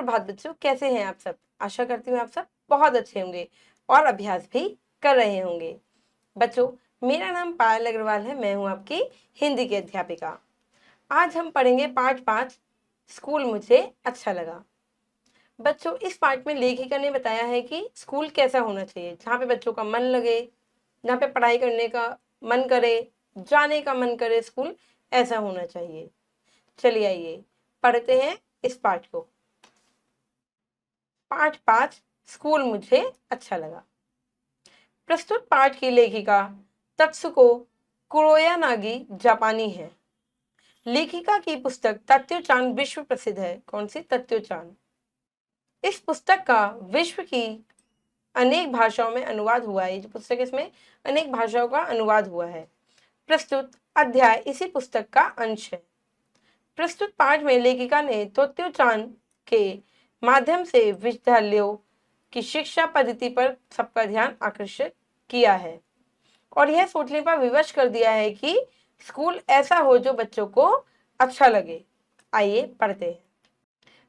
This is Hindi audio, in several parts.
सुप्रभात बच्चों, कैसे हैं आप सब। आशा करती हूँ आप सब बहुत अच्छे होंगे और अभ्यास भी कर रहे होंगे। बच्चों, मेरा नाम पायल अग्रवाल है। मैं हूँ आपकी हिंदी की अध्यापिका। आज हम पढ़ेंगे पाठ 5, स्कूल मुझे अच्छा लगा। बच्चों, इस पाठ में लेखिका ने बताया है कि स्कूल कैसा होना चाहिए, जहाँ पे बच्चों का मन लगे, जहाँ पे पढ़ाई करने का मन करे, जाने का मन करे, स्कूल ऐसा होना चाहिए। चलिए आइए पढ़ते हैं इस पाठ को। पाठ 5, स्कूल मुझे अच्छा लगा। प्रस्तुत पाठ की लेखिका तत्सुको कुरोयानागी जापानी है। लेखिका की पुस्तक तत्वचान विश्व प्रसिद्ध है। कौन सी? तत्वचान। इस पुस्तक का विश्व की अनेक भाषाओं में अनुवाद हुआ है। जो पुस्तक, इसमें अनेक भाषाओं का अनुवाद हुआ है। प्रस्तुत अध्याय इसी पुस्तक का अंश है। प्रस्तुत पाठ में लेखिका ने तत्वचान के माध्यम से विद्यालयों की शिक्षा पद्धति पर सबका ध्यान आकर्षित किया है और यह सोचने पर विवश कर दिया है कि स्कूल ऐसा हो जो बच्चों को अच्छा लगे। आइए पढ़ते हैं।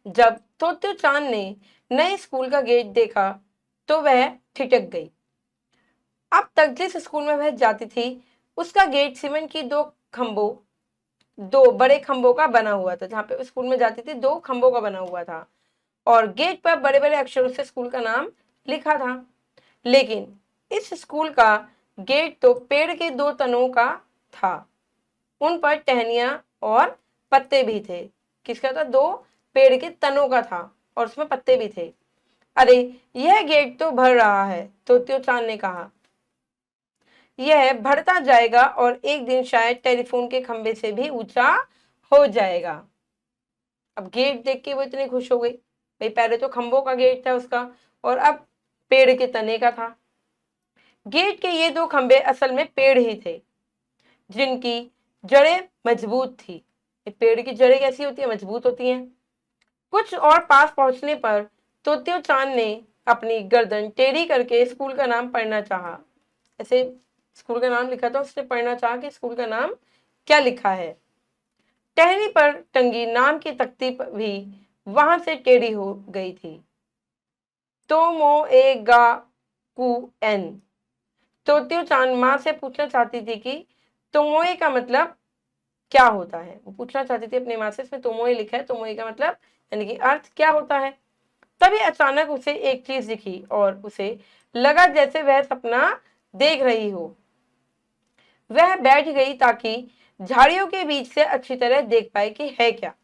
जब तोत्यो-चान ने नए स्कूल का गेट देखा तो वह ठिठक गई। अब तक जिस स्कूल में वह जाती थी उसका गेट सीमेंट की दो बड़े खंभों का बना हुआ था। जहाँ पे स्कूल में जाती थी 2 खंभों का बना हुआ था और गेट पर बड़े बड़े अक्षरों से स्कूल का नाम लिखा था। लेकिन इस स्कूल का गेट तो पेड़ के 2 तनों का था। उन पर टहनियां और पत्ते भी थे। किसका था? 2 पेड़ के तनों का था और उसमें पत्ते भी थे। अरे, यह गेट तो भर रहा है, तोत्यो-चान ने कहा। यह बढ़ता जाएगा और एक दिन शायद टेलीफोन के खंभे से भी ऊंचा हो जाएगा। अब गेट देख के वो इतनी खुश हो गई। भाई, पहले तो खंभों का गेट था उसका और अब पेड़ के तने का था। गेट के ये 2 खंभे असल में पेड़ ही थे, जिनकी जड़ें मजबूत थी। पेड़ की जड़ें कैसी होती है? मजबूत होती हैं। कुछ और पास पहुंचने पर तोत्यो-चान ने अपनी गर्दन टेढ़ी करके स्कूल का नाम पढ़ना चाहा। ऐसे स्कूल का नाम लिखा था, उसने पढ़ना चाहा कि स्कूल का नाम क्या लिखा है। टहनी पर टंगी नाम की तख्ती भी वहां से टेढ़ी हो गई थी। तोमोएगाकुएन। तोत्यो-चान माँ से पूछना चाहती थी कि तोमोए का मतलब क्या होता है। वो पूछना चाहती थी अपनी माँ से। इसमें तोमोए लिखा है, तोमोए का मतलब यानी कि अर्थ क्या होता है। तभी अचानक उसे एक चीज दिखी और उसे लगा जैसे वह सपना देख रही हो। वह बैठ गई ताकि झाड़ियों के बीच से अच्छी तरह देख पाए कि है क्या।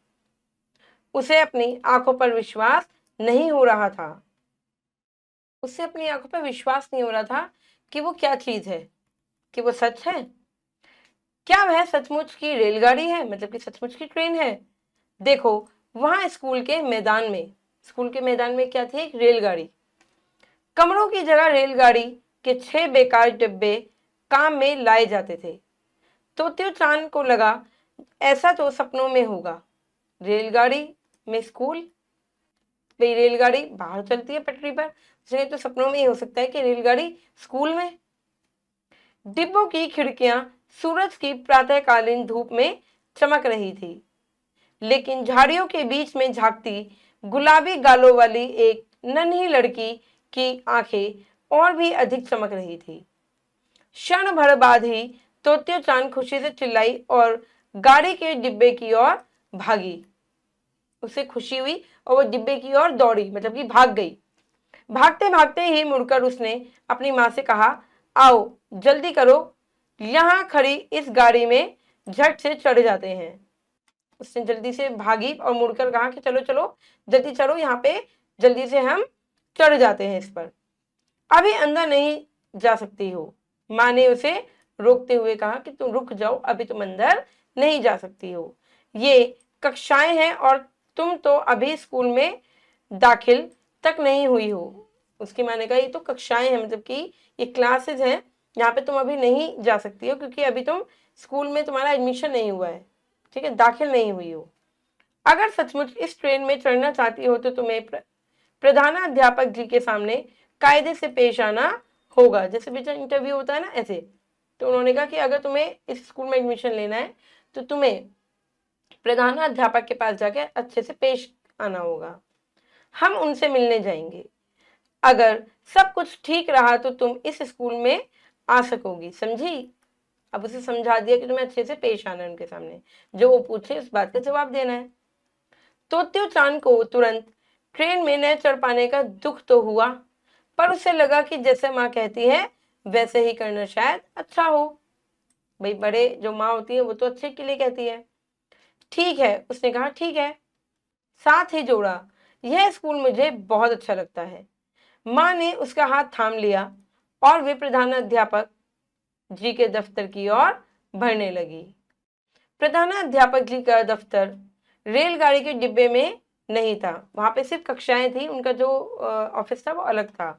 उसे अपनी आंखों पर विश्वास नहीं हो रहा था। उसे अपनी आंखों पर विश्वास नहीं हो रहा था कि वो क्या चीज है, कि वो सच है। क्या वह सचमुच की रेलगाड़ी है? मतलब कि सचमुच की ट्रेन है। देखो, वहां स्कूल के मैदान में क्या थी? एक रेलगाड़ी। कमरों की जगह रेलगाड़ी के 6 बेकार डिब्बे काम में लाए जाते थे। तोत्यो-चान को लगा ऐसा तो सपनों में होगा। रेलगाड़ी में स्कूल? भाई, रेलगाड़ी बाहर चलती है पटरी पर, तो सपनों में ही हो सकता है कि रेलगाड़ी स्कूल में। डिब्बों की खिड़कियां सूरज की प्रातःकालीन धूप में चमक रही थी, लेकिन झाड़ियों के बीच में झांकती गुलाबी गालों वाली एक नन्ही लड़की की आंखें और भी अधिक चमक रही थी। क्षण भर बाद ही तोत्यो-चान खुशी से चिल्लाई और गाड़ी के डिब्बे की ओर भागी। उसे खुशी हुई और वो डिब्बे की ओर दौड़ी, मतलब कि भाग गई। भागते भागते ही मुड़कर उसने अपनी माँ से कहा, आओ जल्दी करो, यहाँ खड़ी इस गाड़ी में झट से चढ़ जाते हैं। उसने जल्दी से भागी और मुड़कर कहा कि चलो चलो जल्दी चलो, यहाँ पे जल्दी से हम चढ़ जाते हैं इस पर। अभी अंदर नहीं जा सकती हो। माँ ने उसे रोकते हुए कहा कि तुम रुक जाओ, अभी तुम अंदर नहीं जा सकती हो। ये कक्षाएं हैं और तुम तो अभी स्कूल में दाखिल तक नहीं हुई हो। उसकी माँ ने कहा ये तो कक्षाएं हैं, मतलब कि ये क्लासेस हैं, यहाँ पे तुम अभी नहीं जा सकती हो क्योंकि अभी तुम स्कूल में तुम्हारा एडमिशन नहीं हुआ है, ठीक है, दाखिल नहीं हुई हो। अगर सचमुच इस ट्रेन में चढ़ना चाहती हो तो तुम्हें प्रधानाध्यापक जी के सामने कायदे से पेश आना होगा। जैसे बेटा इंटरव्यू होता है ना, ऐसे। तो उन्होंने कहा कि अगर तुम्हें इस स्कूल में एडमिशन लेना है तो तुम्हें प्रधानाध्यापक के पास जाके अच्छे से पेश आना होगा। हम उनसे मिलने जाएंगे। अगर सब कुछ ठीक रहा तो तुम इस स्कूल में आ सकोगी, समझी? अब उसे समझा दिया कि तुम्हें अच्छे से पेश आना है उनके सामने, जो वो पूछे उस बात का जवाब देना है। तोत्यो चांद को तुरंत ट्रेन में न चढ़ पाने का दुख तो हुआ, पर उसे लगा कि जैसे माँ कहती है वैसे ही करना शायद अच्छा हो। भाई बड़े जो माँ होती है वो तो अच्छे के लिए कहती है। ठीक है, उसने कहा ठीक है, साथ ही जोड़ा, यह स्कूल मुझे बहुत अच्छा लगता है। माँ ने उसका हाथ थाम लिया और वे प्रधानाध्यापक जी के दफ्तर की ओर बढ़ने लगी। प्रधानाध्यापक जी का दफ्तर रेलगाड़ी के डिब्बे में नहीं था, वहां पे सिर्फ कक्षाएं थी, उनका जो ऑफिस था वो अलग था।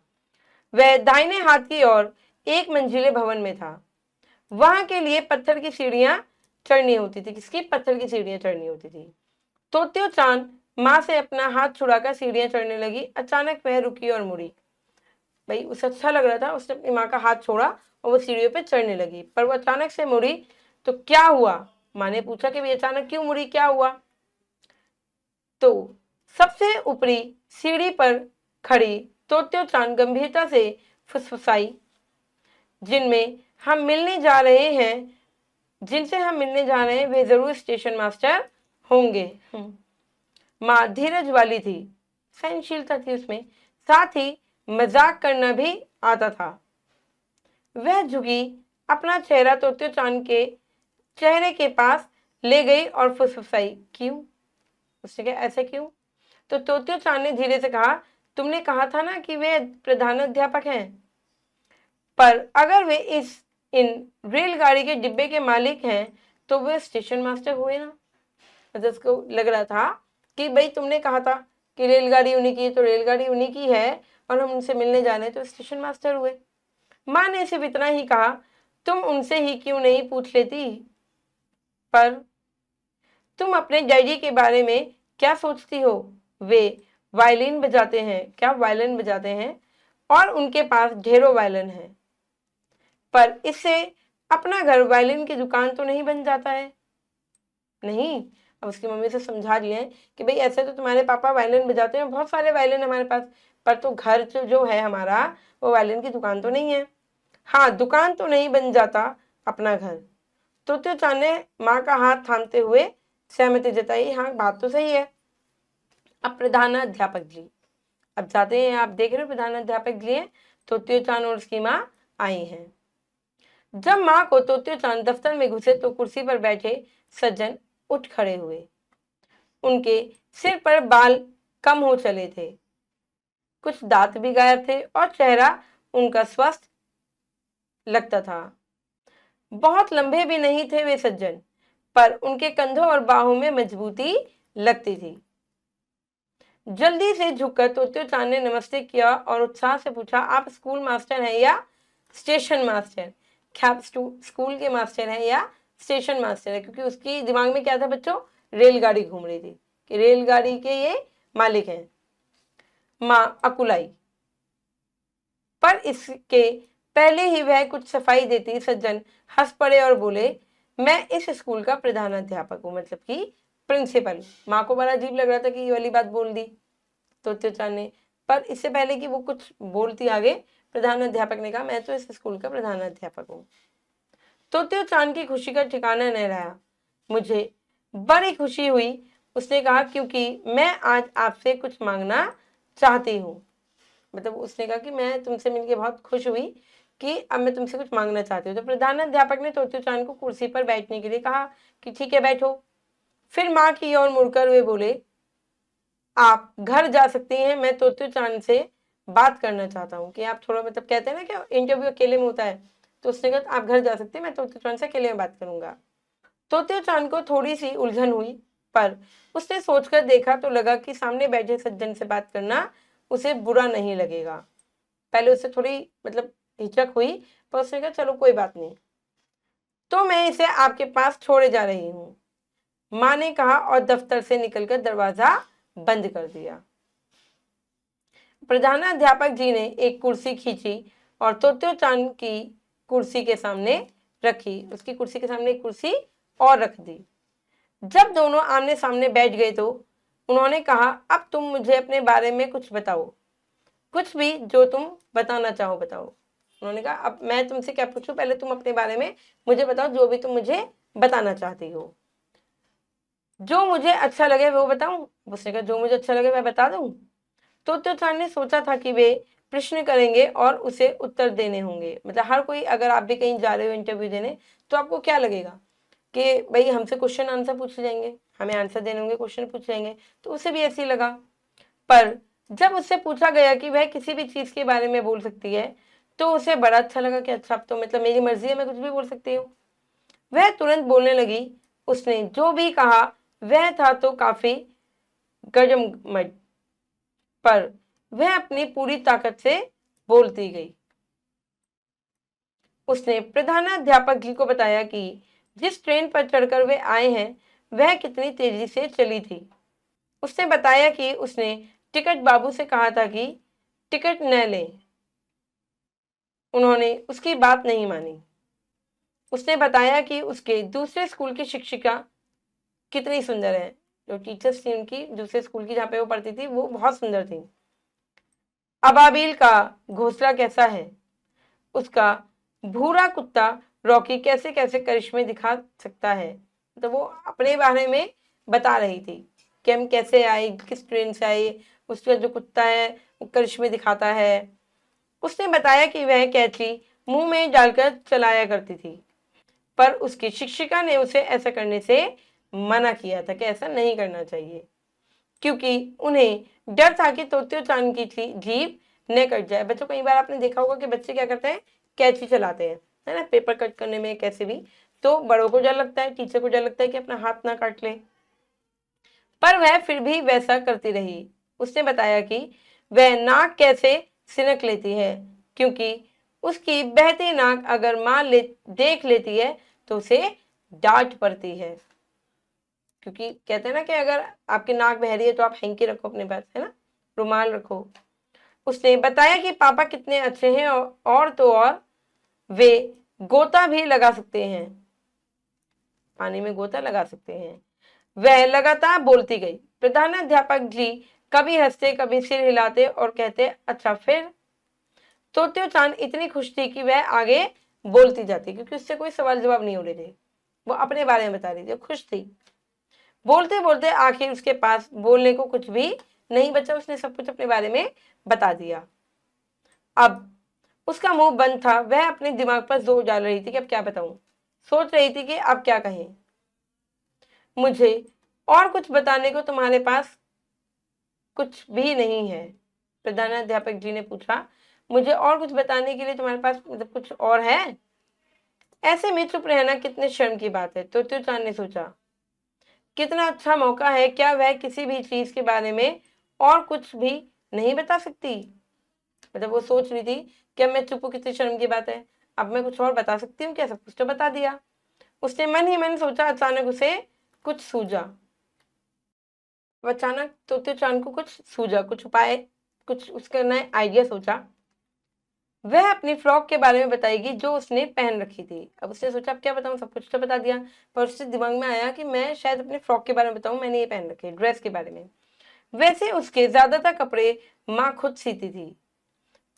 वह दाहिने हाथ की ओर एक मंजिले भवन में था। वहां के लिए पत्थर की सीढ़ियां चढ़नी होती थी। किसकी? पत्थर की सीढ़ियां चढ़नी होती थी। तोत्यो चांद माँ से अपना हाथ छुड़ाकर सीढ़ियां चढ़ने लगी। अचानक वह रुकी और मुड़ी। भाई उसे अच्छा लग रहा था, उसने अपनी माँ का हाथ छोड़ा और वो सीढ़ियों पे चढ़ने लगी, पर वो अचानक से मुड़ी। तो क्या हुआ? माँ ने पूछा कि भाई अचानक क्यों मुड़ी, क्या हुआ? तो सबसे ऊपरी सीढ़ी पर खड़ी तोत्यो चांद गंभीरता से फुसफुसाई, जिनमें हम मिलने जा रहे हैं जिनसे हम मिलने जा रहे हैं वे जरूर स्टेशन मास्टर होंगे। माँ धीरज वाली थी, सहनशीलता थी उसमें, साथ ही मजाक करना भी आता था। वह झुकी अपना चेहरा तोत्यो चांद के चेहरे के पास ले गई और फुसफुसाई, क्यों? उसने कहा ऐसे क्यों? तो तोत्यो चांद ने धीरे से कहा, तुमने कहा था ना कि वे प्रधानाध्यापक हैं, पर अगर वे इन रेलगाड़ी के डिब्बे के मालिक हैं तो वे स्टेशन मास्टर हुए ना। मतलब उसको लग रहा था कि भाई तुमने कहा था कि रेलगाड़ी उन्हीं की है, तो रेलगाड़ी उन्हीं की है और हम उनसे मिलने जाने तो स्टेशन मास्टर हुए। माँ ने सिर्फ इतना ही कहा, तुम उनसे ही क्यों नहीं पूछ लेती? पर तुम अपने डैडी के बारे में क्या सोचती हो? वे वायलिन बजाते हैं। क्या? वायलिन बजाते हैं, और उनके पास ढेरों वायलिन है, पर इससे अपना घर वायलिन की दुकान तो नहीं बन जाता है। नहीं, अब उसकी मम्मी से समझा रही है कि भाई ऐसे तो तुम्हारे पापा वायलिन बजाते हैं, बहुत सारे वायलिन हमारे पास, पर तो घर जो है हमारा वो वायलिन की दुकान तो नहीं है। हाँ, दुकान तो नहीं बन जाता अपना घर। तोत्यो चांद ने माँ का हाथ थामते हुए सहमति जताई, हाँ बात तो सही है। अब प्रधानाध्यापक जी अब जाते हैं, आप देख रहे हो प्रधानाध्यापक जी हैं, तोत्यो चांद और उसकी माँ आई हैं। जब माँ को तोत्यो चांद दफ्तर में घुसे तो कुर्सी पर बैठे सज्जन उठ खड़े हुए। उनके सिर पर बाल कम हो चले थे, कुछ दांत भी गायब थे और चेहरा उनका स्वस्थ लगता था। बहुत लंबे भी नहीं थे वे सज्जन, पर उनके कंधों और बाहों में मजबूती लगती थी। जल्दी से झुककर तोत्यो चांद ने नमस्ते किया और उत्साह से पूछा, आप स्कूल मास्टर हैं या स्टेशन मास्टर? क्या आप स्कूल के मास्टर हैं या स्टेशन मास्टर है? क्योंकि उसकी दिमाग में क्या था बच्चों, रेलगाड़ी घूम रही थी कि रेलगाड़ी के ये मालिक हैं। माँ अकुलाई, पर इसके पहले ही वह कुछ सफाई देती सज्जन हंस पड़े और बोले, मैं इस स्कूल का प्रधानाध्यापक हूँ, मतलब कि प्रिंसिपल। माँ को बड़ा अजीब लग रहा था कि ये वाली बात बोल दी तोत्यो चांद ने, पर इससे पहले कि वो कुछ बोलती आगे, प्रधानाध्यापक ने कहा, मैं तो इस स्कूल का प्रधानाध्यापक हूँ। तोत्यो चांद की खुशी का ठिकाना नहीं रहा। मुझे बड़ी खुशी हुई, उसने कहा, क्योंकि मैं आज आपसे कुछ मांगना चाहती हूँ। मतलब उसने कहा कि मैं तुमसे मिलकर बहुत खुश हुई कि अब मैं तुमसे कुछ मांगना चाहती हूँ। तो प्रधानाध्यापक ने तोत्यो चांद को कुर्सी पर बैठने के लिए कहा कि ठीक है बैठो। फिर माँ की ओर मुड़कर वे बोले, आप घर जा सकती हैं, मैं तोत्यो चांद से बात करना चाहता हूँ। कि आप थोड़ा, मतलब कहते हैं ना कि इंटरव्यू अकेले में होता है, तो उसने कहा आप घर जा सकते हैं, मैं तोत्यो चांद से अकेले में बात करूंगा। तोत्यो चांद को थोड़ी सी उलझन हुई, पर उसने सोचकर देखा तो लगा कि सामने बैठे सज्जन से बात करना उसे बुरा नहीं लगेगा। पहले उसे थोड़ी मतलब हिचक हुई, पर उसने कहा चलो कोई बात नहीं, तो मैं इसे आपके पास छोड़े जा रही हूँ, माँ ने कहा और दफ्तर से निकलकर दरवाजा बंद कर दिया। प्रधानाध्यापक जी ने एक कुर्सी खींची और तोत्यो चांद की कुर्सी के सामने रखी। उसकी कुर्सी के सामने एक कुर्सी और रख दी। जब दोनों आमने सामने बैठ गए तो उन्होंने कहा, अब तुम मुझे अपने बारे में कुछ बताओ, कुछ भी जो तुम बताना चाहो बताओ। उन्होंने कहा, अब मैं तुमसे क्या पूछूं, पहले तुम अपने बारे में मुझे बताओ, जो भी तुम मुझे बताना चाहती हो। जो मुझे अच्छा लगे वो बताऊं। उसने कहा, जो मुझे अच्छा लगे मैं बता दूं। तो चांद ने सोचा था कि वे प्रश्न करेंगे और उसे उत्तर देने होंगे। मतलब हर कोई, अगर आप भी कहीं जा रहे हो इंटरव्यू देने, तो आपको क्या लगेगा कि भाई हमसे क्वेश्चन आंसर पूछे जाएंगे, हमें आंसर देने होंगे, क्वेश्चन पूछे जाएंगे। तो उसे भी ऐसे ही लगा। पर जब उससे पूछा गया कि वह किसी भी चीज के बारे में बोल सकती है, तो उसे बड़ा अच्छा लगा कि अच्छा, अब तो मतलब मेरी मर्जी है, मैं कुछ भी बोल सकती हूँ। वह तुरंत बोलने लगी। उसने जो भी कहा वह था तो काफी गजमगद, पर वह अपनी पूरी ताकत से बोलती गई। उसने प्रधानाध्यापक जी को बताया कि जिस ट्रेन पर चढ़कर वे आए हैं वह कितनी तेजी से चली थी। उसने बताया कि उसने टिकट बाबू से कहा था कि टिकट न लें। उन्होंने उसकी बात नहीं मानी। उसने बताया कि उसके दूसरे स्कूल की शिक्षिका कितनी सुंदर है। जो टीचर्स थी उनकी, दूसरे स्कूल की जहाँ पे वो पढ़ती थी, वो बहुत सुंदर थी। अबाबिल का घोंसला कैसा है, उसका भूरा कुत्ता रॉकी कैसे कैसे करिश्मे दिखा सकता है। तो वो अपने बारे में बता रही थी कि हम कैसे आए, किस ट्रेन से आए, उसका जो कुत्ता है वो करिश्मे दिखाता है। उसने बताया कि वह कैंची मुंह में डालकर चलाया करती थी, पर उसकी शिक्षिका ने उसे ऐसा करने से मना किया था कि ऐसा नहीं करना चाहिए, क्योंकि उन्हें डर था कि तोत्यो चांद की जीभ न कट जाए। बच्चों, कई बार आपने देखा होगा कि बच्चे क्या करते हैं, कैंची चलाते हैं, है ना, पेपर कट करने में, कैसे भी। तो बड़ों को डर लगता है, टीचर को डर लगता है कि अपना हाथ ना काट ले, पर वह फिर भी वैसा करती रही। उसने बताया कि वह नाक कैसे सिनक लेती है, क्योंकि उसकी बहती नाक अगर माँ देख लेती है तो उसे डांट पड़ती है। क्योंकि कहते हैं ना कि अगर आपकी नाक बह रही है तो आप हैंकी रखो अपने पास, है ना, रुमाल रखो। उसने बताया कि पापा कितने अच्छे हैं, और तो और वे गोता भी लगा सकते हैं, पानी में गोता लगा सकते हैं। वह लगातार बोलती गई। प्रधानाध्यापक जी कभी हंसते, कभी सिर हिलाते और कहते, अच्छा फिर। तोत्यो चांद इतनी खुश थी कि वह आगे बोलती जाती, क्योंकि उससे कोई सवाल जवाब नहीं हो रहे थे, वो अपने बारे में बता रही थी, खुश थी। बोलते बोलते आखिर उसके पास बोलने को कुछ भी नहीं बचा, उसने सब कुछ अपने बारे में बता दिया। अब उसका मुंह बंद था, वह अपने दिमाग पर जोर डाल रही थी कि अब क्या बताऊं, सोच रही थी कि अब क्या कहें। मुझे और कुछ बताने को तुम्हारे पास कुछ भी नहीं है, प्रधानाध्यापक जी ने पूछा। मुझे और कुछ बताने के लिए तुम्हारे पास मतलब कुछ और है? ऐसे में चुप रहना कितने शर्म की बात है, तो चांद ने सोचा। कितना अच्छा मौका है, क्या वह किसी भी चीज के बारे में और कुछ भी नहीं बता सकती? मतलब वो सोच रही थी कि अब मैं चुप हूं, कितनी शर्म की बात है, अब मैं कुछ और बता सकती हूँ क्या, सब कुछ तो बता दिया। उसने मन ही मन सोचा। अचानक उसे कुछ सूझा। अचानक तोते चांद को कुछ सूझा, कुछ उपाय, कुछ उसका नया आइडिया सोचा। वह अपनी फ्रॉक के बारे में बताएगी जो उसने पहन रखी थी। अब उसने सोचा अब क्या बताऊं, सब कुछ तो बता दिया, पर उसके दिमाग में आया कि मैं शायद अपने फ्रॉक के बारे में बताऊं, मैंने ये पहन रखी है, ड्रेस के बारे में। वैसे उसके ज्यादातर कपड़े माँ खुद सीती थी,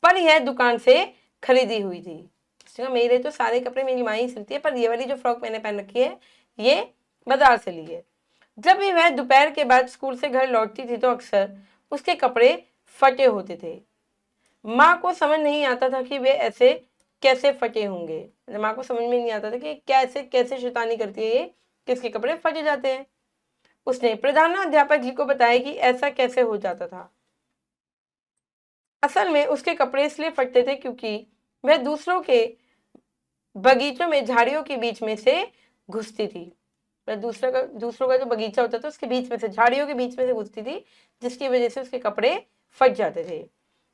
पर यह दुकान से खरीदी हुई थी। उसने कहा, मेरे तो सारे कपड़े मेरी माँ ही सिलती है, पर ये वाली जो फ्रॉक मैंने पहन रखी है ये बाजार से ली है। जब भी वह दोपहर के बाद स्कूल से घर लौटती थी तो अक्सर उसके कपड़े फटे होते थे। माँ को समझ नहीं आता था कि वे ऐसे कैसे फटे होंगे। माँ को समझ में नहीं आता था कि कैसे कैसे शैतानी करती है ये, किसके कपड़े फटे जाते हैं। उसने प्रधानाध्यापक जी को बताया कि ऐसा कैसे हो जाता था। असल में उसके कपड़े इसलिए फटते थे क्योंकि वह दूसरों के बगीचों में झाड़ियों के बीच में से घुसती थी। दूसरों का जो बगीचा होता था उसके बीच में से, झाड़ियों के बीच में से घुसती थी, जिसकी वजह से उसके कपड़े फट जाते थे।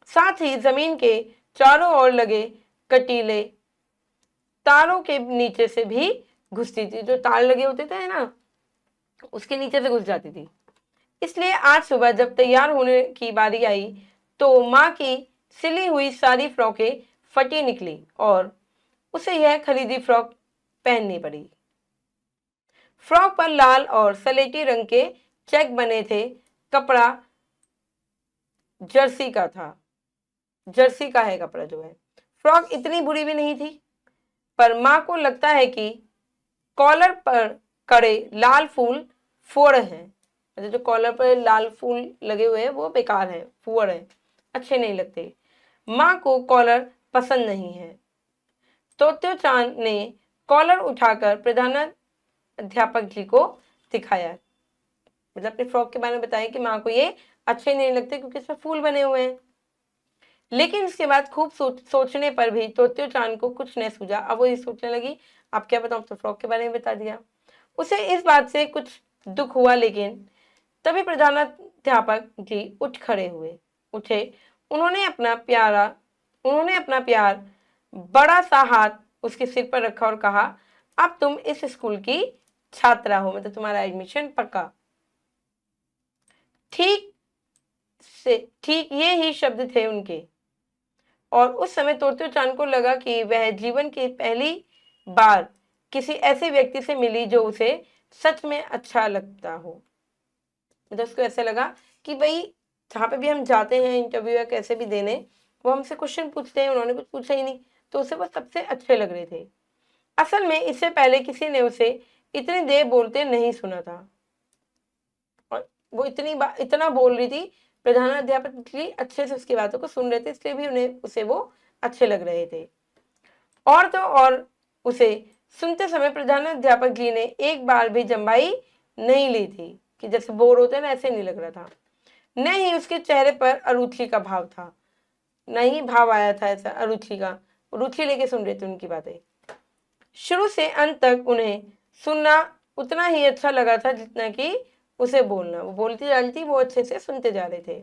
साथ ही जमीन के चारों ओर लगे कटीले तारों के नीचे से भी घुसती थी। जो तार लगे होते थे ना, उसके नीचे से घुस जाती थी। इसलिए आज सुबह जब तैयार होने की बारी आई तो माँ की सिली हुई सारी फ्रॉकें फटी निकली और उसे यह खरीदी फ्रॉक पहननी पड़ी। फ्रॉक पर लाल और सलेटी रंग के चेक बने थे, कपड़ा जर्सी का था, जर्सी का है कपड़ा जो है। फ्रॉक इतनी बुरी भी नहीं थी, पर माँ को लगता है कि कॉलर पर कड़े लाल फूल फुअर हैं, मतलब जो कॉलर पर लाल फूल लगे हुए हैं वो बेकार हैं, फुअर हैं, अच्छे नहीं लगते। माँ को कॉलर पसंद नहीं है। तोत्यो चांद ने कॉलर उठाकर प्रधानाध्यापक जी को दिखाया, मतलब अपने फ्रॉक के बारे में बताया कि माँ को ये अच्छे नहीं लगते क्योंकि इसमें फूल बने हुए हैं। लेकिन इसके बाद खूब सोचने पर भी तोत्यो चांद को कुछ नहीं सूझा। अब वो ये सोचने लगी, आप क्या बताऊं, तो फ्रॉक के बारे में बता दिया। उसे इस बात से कुछ दुख हुआ, लेकिन तभी प्रधानाध्यापक जी उठे। उन्होंने अपना प्यार बड़ा सा हाथ उसके सिर पर रखा और कहा, अब तुम इस स्कूल की छात्रा हो, मतलब तुम्हारा एडमिशन पक्का। ठीक ये ही शब्द थे उनके, और उस समय तोत्यो चांद को लगा कि वह जीवन की पहली बार किसी ऐसे व्यक्ति से मिली जो उसे सच में अच्छा लगता हो। मतलब उसको ऐसा लगा कि भाई जहाँ पे भी हम जाते हैं इंटरव्यू या कैसे भी देने, वो हमसे क्वेश्चन पूछते हैं, उन्होंने कुछ पूछा ही नहीं, तो उसे वो सबसे अच्छे लग रहे थे। असल में इससे पहले किसी ने उसे इतनी देर बोलते नहीं सुना था, और वो इतना बोल रही थी। प्रधानाध्यापक जी अच्छे से उसकी बातों को सुन रहे थे, इसलिए भी उसे वो अच्छे लग रहे थे। और तो और उसे सुनते समय प्रधानाध्यापक जी ने एक बार भी जम्बाई नहीं ली थी, कि जैसे बोर होते हैं ना, ऐसे नहीं लग रहा था। न ही उसके चेहरे पर अरुचि का भाव था, नहीं भाव आया था ऐसा अरुचि का, रुचि लेके सुन रहे थे उनकी बातें। शुरू से अंत तक उन्हें सुनना उतना ही अच्छा लगा था जितना कि उसे बोलना। वो बोलती जा रही थी, वो अच्छे से सुनते जा रहे थे।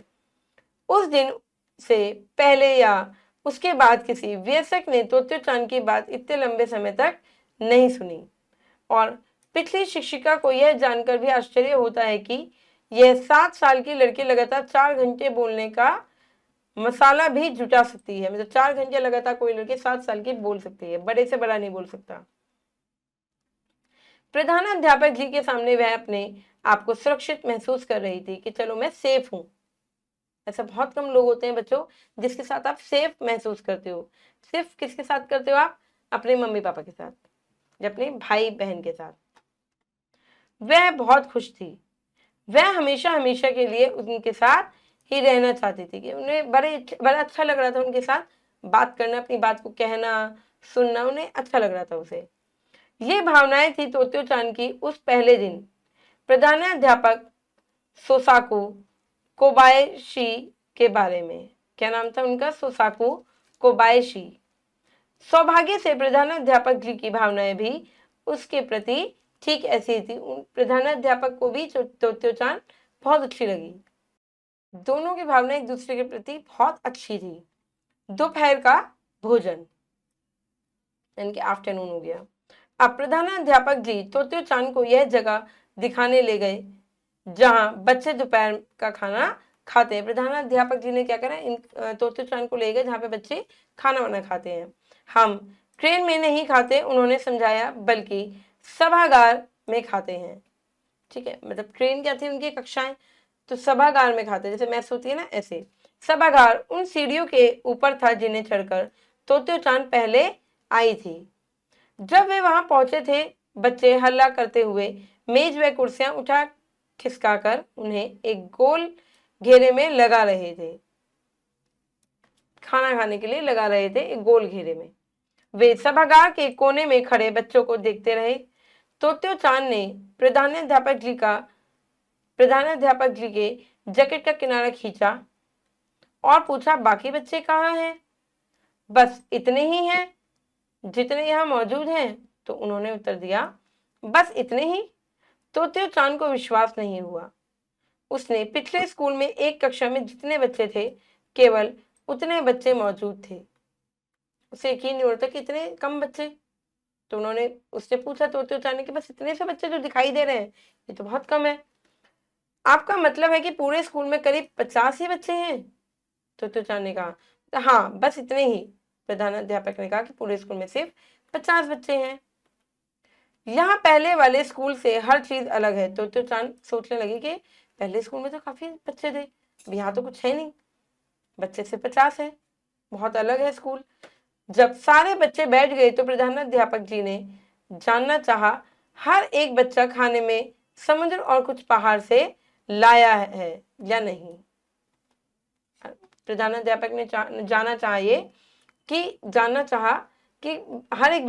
उस दिन से पहले या उसके बाद किसी वयस्क ने तोत्यो चांद की बात इतने लंबे समय तक नहीं सुनी, और पिछली शिक्षिका को यह जानकर भी आश्चर्य होता है कि यह 7 साल की लड़की लगातार 4 घंटे बोलने का मसाला भी जुटा सकती है। मतलब 4 घंटे लगातार कोई लड़की 7 साल की बोल सकती है, बड़े से बड़ा नहीं बोल सकता। प्रधानाध्यापक जी के सामने वह अपने आप को सुरक्षित महसूस कर रही थी कि चलो मैं सेफ हूं। ऐसा बहुत कम लोग होते हैं बच्चों जिसके साथ आप सेफ महसूस करते हो। सिर्फ किसके साथ करते हो आप? अपने मम्मी पापा के साथ या अपने भाई बहन के साथ। वह बहुत खुश थी। वह हमेशा हमेशा के लिए उनके साथ ही रहना चाहती थी, कि उन्हें बड़ा अच्छा लग रहा था उनके साथ बात करना, अपनी बात को कहना, सुनना, उन्हें अच्छा लग रहा था उसे। ये भावनाएं थी तोत्यो चान की उस पहले दिन प्रधानाध्यापक सोसाकू कोबायाशी के बारे में। क्या नाम था उनका? सोसाकू कोबायाशी। सौभाग्य से प्रधानाध्यापक जी की भावनाएं भी उसके प्रति ठीक ऐसी थी। प्रधानाध्यापक को भी तोत्यो चान बहुत अच्छी लगी। दोनों की भावना एक दूसरे के प्रति बहुत अच्छी थी। दोपहर का भोजन, यानी कि आफ्टरनून हो गया। अब प्रधानाध्यापक जी तोत्यो चान को यह जगह दिखाने ले गए जहां बच्चे दोपहर का खाना खाते हैं। प्रधानाध्यापक जी ने क्या करा, इन तोत्यो चान को ले गए जहां पे बच्चे खाना वाना खाते हैं। हम ट्रेन में नहीं खाते, उन्होंने समझाया, बल्कि सभागार में खाते हैं। ठीक है, मतलब ट्रेन क्या थी उनकी कक्षाएं, तो सभागार में खाते, जैसे मैस होती है ना ऐसे। सभागार उन सीढ़ियों के ऊपर था जिन्हें चढ़कर तोत्यो चान पहले आई थी। जब वे वहां पहुंचे थे, बच्चे हल्ला करते हुए मेज व कुर्सियां उठा खिसकाकर उन्हें एक गोल घेरे में लगा रहे थे, खाना खाने के लिए लगा रहे थे एक गोल घेरे में। वे सभागार के कोने में खड़े बच्चों को देखते रहे। तोत्यो चान ने प्रधानाध्यापक जी के जैकेट का किनारा खींचा और पूछा, बाकी बच्चे कहाँ हैं? बस इतने ही हैं जितने यहाँ मौजूद हैं, तो उन्होंने उत्तर दिया, बस इतने ही। तोत्यो चान को विश्वास नहीं हुआ। उसने पिछले स्कूल में एक कक्षा में जितने बच्चे थे, केवल उतने बच्चे मौजूद थे। उसे यकीन नहीं होता कि इतने कम बच्चे। तो उसने पूछा तोत्यो चान ने कि बस इतने से बच्चे जो दिखाई दे रहे हैं, ये तो बहुत कम है। आपका मतलब है कि पूरे स्कूल में करीब 50 ही बच्चे हैं? तोत्यो चान ने कहा, हाँ बस इतने ही। प्रधानाध्यापक ने कहा कि पूरे स्कूल में सिर्फ 50 बच्चे हैं। यहाँ पहले वाले स्कूल से हर चीज अलग है। तोत्यो चान सोचने लगी कि पहले स्कूल में तो काफी बच्चे थे, अब यहाँ तो कुछ है नहीं, बच्चे से 50 है, बहुत अलग है स्कूल। जब सारे बच्चे बैठ गए तो प्रधानाध्यापक जी ने जानना चाहा, हर एक बच्चा खाने में समुद्र और कुछ पहाड़ से लाया है या नहीं। प्रधानाध्यापक ने जानना चाहा कि हर एक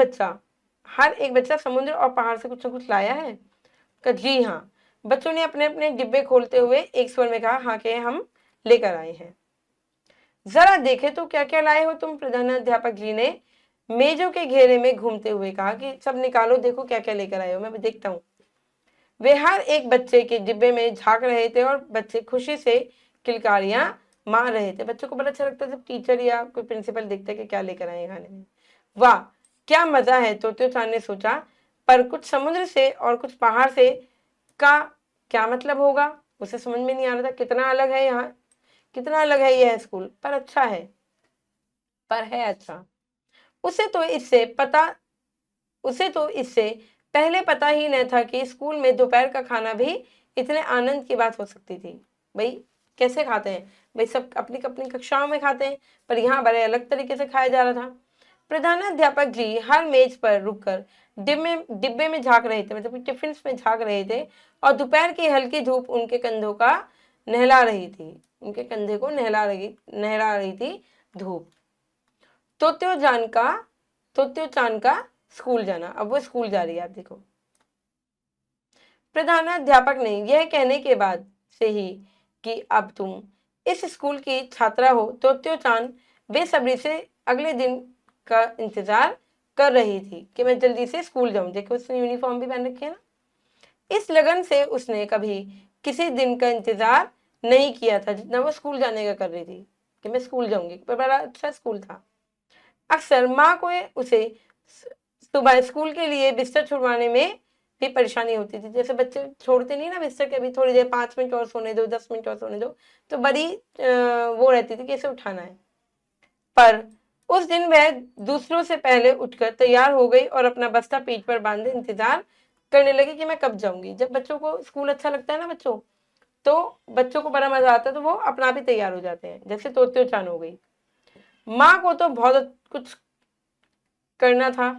बच्चा समुद्र और पहाड़ से कुछ न कुछ लाया है। जी हाँ। बच्चों ने अपने अपने डिब्बे खोलते हुए एक स्वर में कहा, हाँ के हम लेकर आए हैं। जरा देखे तो क्या क्या लाए हो तुम, प्रधानाध्यापक जी ने मेजों के घेरे में घूमते हुए कहा कि सब निकालो, देखो क्या क्या लेकर आए हो, मैं भी देखता हूँ। वे हर एक बच्चे के डिब्बे में झांक रहे थे और बच्चे खुशी से किलकारियां मार रहे थे। बच्चों को बड़ा अच्छा लगता है जब टीचर या कोई प्रिंसिपल देखता है कि क्या लेकर आए खाने में। वाह क्या मजा है, तोते चांद ने सोचा, पर कुछ समुद्र से और कुछ पहाड़ से का क्या मतलब होगा, उसे समझ में नहीं आ रहा था। कितना अलग है यहाँ, कितना अलग है यह स्कूल, पर अच्छा है, अच्छा। उसे तो इससे पहले पता ही नहीं था कि स्कूल में दोपहर का खाना भी इतने आनंद की बात हो सकती थी। भाई कैसे खाते हैं, भाई सब अपनी अपनी कक्षाओं में खाते हैं, पर यहाँ बड़े अलग तरीके से खाया जा रहा था। प्रधानाध्यापक जी हर मेज पर रुककर डिब्बे में झांक रहे थे, मतलब टिफिन में झांक रहे थे, और दोपहर की हल्की धूप उनके कंधों का नहला रही थी, उनके कंधे को नहला रही थी धूप। तोत्यो चान का स्कूल जाना, अब वो स्कूल जा रही है, आप देखो। प्रधानाध्यापक ने यह कहने के बाद से ही कि अब तुम इस स्कूल की छात्रा हो, तोत्यो चान बेसब्री से अगले दिन का इंतजार कर रही थी कि मैं जल्दी से स्कूल जाऊं। देखो उसने यूनिफॉर्म भी पहन रखी है ना। इस लगन से उसने कभी किसी दिन का इंतजार नहीं किया था जितना वो स्कूल जाने का कर रही थी कि मैं स्कूल जाऊंगी। पर बड़ा अच्छा स्कूल था। अक्सर माँ को उसे सुबह स्कूल के लिए बिस्तर छुड़वाने में भी परेशानी होती थी। जैसे बच्चे छोड़ते नहीं ना बिस्तर के, अभी थोड़ी देर 5 मिनट और सोने दो, 10 मिनट और सोने दो, तो बड़ी वो रहती थी कैसे उठाना है। पर उस दिन वह दूसरों से पहले उठकर तैयार हो गई और अपना बस्ता पीठ पर बांधे इंतजार करने लगी कि मैं कब जाऊंगी। जब बच्चों को स्कूल अच्छा लगता है ना, तो बच्चों को बड़ा मजा आता है, तो वो अपना भी तैयार हो जाते हैं। जैसे तोत्यो चान हो गई। माँ को तो बहुत कुछ करना था।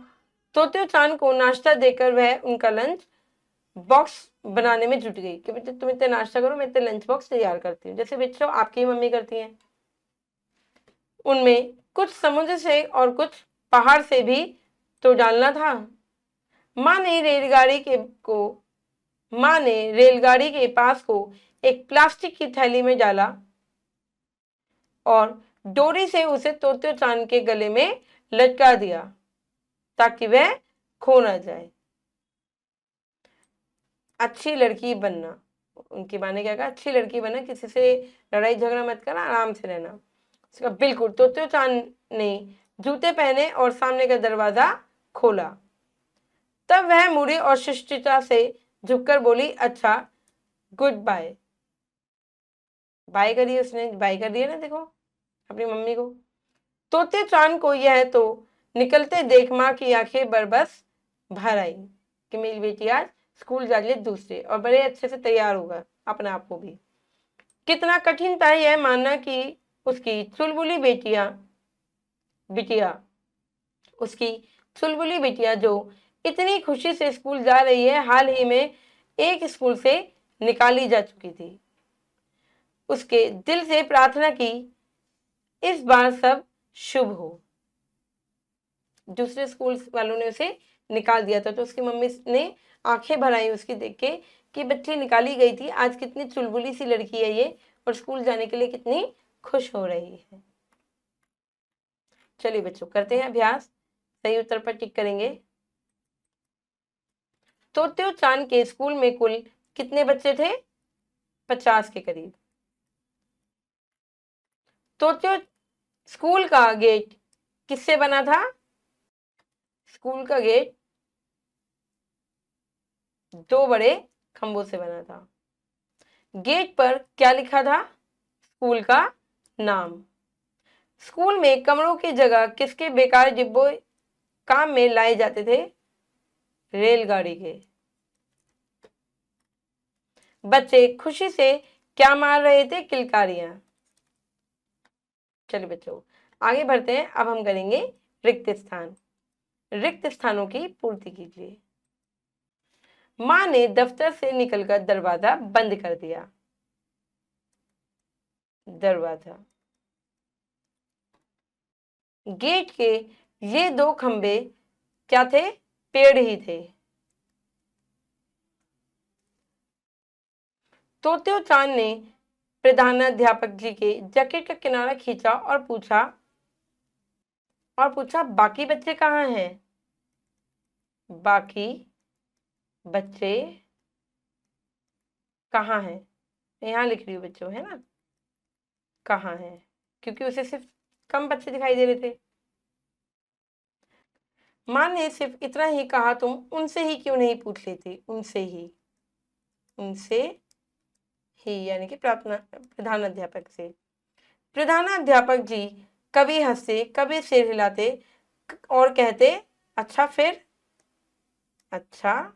तोत्यो चान को नाश्ता देकर वह उनका लंच बॉक्स बनाने में जुट गई कि बेटे तुम इतने नाश्ता करो, मैं इतने लंच बॉक्स तैयार करती हूँ, जैसे बच्चों आपकी मम्मी करती हैं। उनमें कुछ समुद्र से और कुछ पहाड़ से भी तो डालना था। माँ ने रेलगाड़ी के पास को एक प्लास्टिक की थैली में डाला और डोरी से उसे तोत्यो चान के गले में लटका दिया ताकि वह खो ना जाए। अच्छी लड़की बनना, उनकी माँ ने क्या कहा, अच्छी लड़की बनना, किसी से लड़ाई झगड़ा मत करना, आराम से रहना। उसका बिल्कुल। तोत्यो चान ने जूते पहने और सामने का दरवाजा खोला। तब वह मुड़ी और शिष्टता से झुककर बोली, अच्छा गुड बाय। बाय करिए, उसने बाय कर दिया ना, देखो अपनी मम्मी को। तोत्यो चान को यह तो निकलते देख माँ की आंखें बरबस भर आई कि मेरी बेटी आज स्कूल जा रही है दूसरे, और बड़े अच्छे से तैयार होगा अपने आप को भी। कितना कठिन था यह मानना कि उसकी चुलबुली बिटिया जो इतनी खुशी से स्कूल जा रही है, हाल ही में एक स्कूल से निकाली जा चुकी थी। उसके दिल से प्रार्थना की इस बार सब शुभ हो। दूसरे स्कूल वालों ने उसे निकाल दिया था, तो उसकी मम्मी ने आंखें भर आई उसकी देख के कि बच्ची निकाली गई थी, आज कितनी चुलबुली सी लड़की है ये, और स्कूल जाने के लिए कितनी खुश हो रही है। चलिए बच्चों करते हैं अभ्यास, सही उत्तर पर टिक करेंगे। तोत्यो चान के स्कूल में कुल कितने बच्चे थे? 50 के करीब। तोत्यो स्कूल का गेट किससे बना था? स्कूल का गेट 2 बड़े खंभों से बना था। गेट पर क्या लिखा था? स्कूल का नाम। स्कूल में कमरों की जगह किसके बेकार डिब्बों काम में लाए जाते थे? रेलगाड़ी के। बच्चे खुशी से क्या मार रहे थे? किलकारियां। चलिए बच्चों आगे बढ़ते हैं। अब हम करेंगे रिक्त स्थान। रिक्त स्थानों की पूर्ति कीजिए। माँ ने दफ्तर से निकलकर दरवाजा बंद कर दिया। दरवाजा। गेट के ये दो खंबे क्या थे? पेड़ ही थे। तोत्यो चांद ने प्रधानाध्यापक जी के जैकेट का किनारा खींचा और पूछा बाकी बच्चे कहाँ हैं? बाकी बच्चे कहाँ हैं? यहाँ लिख रही हूँ बच्चों, है ना, कहाँ हैं, क्योंकि उसे सिर्फ कम बच्चे दिखाई दे रहे थे। माँ ने सिर्फ इतना ही कहा, तुम उनसे ही क्यों नहीं पूछ लेती? उनसे ही यानी कि प्रधानाध्यापक से। प्रधानाध्यापक जी कभी हंसते, कभी सिर हिलाते और कहते, अच्छा फिर? अच्छा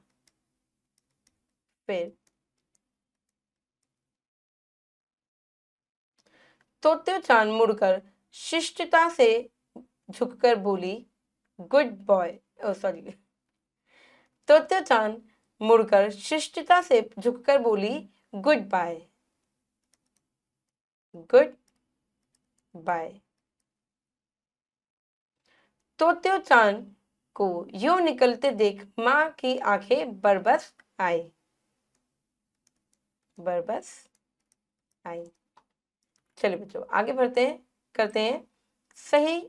फिर? तोत्यो चांद मुड़कर शिष्टता से झुककर बोली, good boy. Oh sorry. Totto chan मुड़कर शिष्टता से झुककर बोली, good bye. Good bye. Totto chan को यूं निकलते देख माँ की आंखें बरबस आई। बरबस आई। चलिए बच्चों आगे बढ़ते हैं, करते हैं सही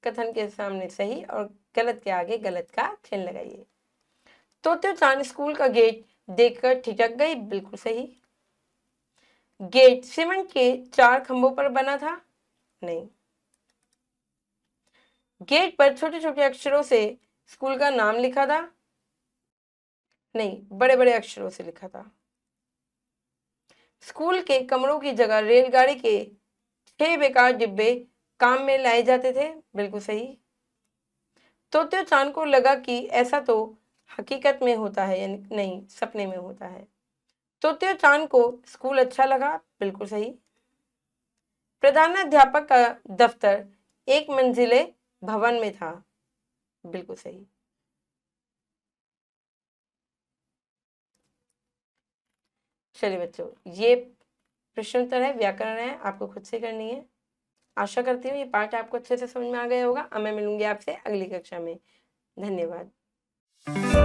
कथन के सामने सही और गलत के आगे गलत का चिन्ह लगाइए। तोत्यो चांद स्कूल का गेट देखकर ठिठक गई। बिल्कुल सही। गेट सीमेंट के 4 खंभों पर बना था? नहीं। गेट पर छोटे छोटे अक्षरों से स्कूल का नाम लिखा था? नहीं, बड़े बड़े अक्षरों से लिखा था। स्कूल के कमरों की जगह रेलगाड़ी के 6 बेकार डिब्बे काम में लाए जाते थे? बिल्कुल सही। तोत्यो चांद को लगा कि ऐसा तो हकीकत में होता है, यानी नहीं, सपने में होता है। तोत्यो चांद को स्कूल अच्छा लगा? बिल्कुल सही। प्रधानाध्यापक का दफ्तर 1 मंजिले भवन में था? बिल्कुल सही। चलिए बच्चों ये प्रश्न उत्तर है, व्याकरण है, आपको खुद से करनी है। आशा करती हूँ ये पाठ आपको अच्छे से समझ में आ गया होगा। अब मैं मिलूंगी आपसे अगली कक्षा में। धन्यवाद।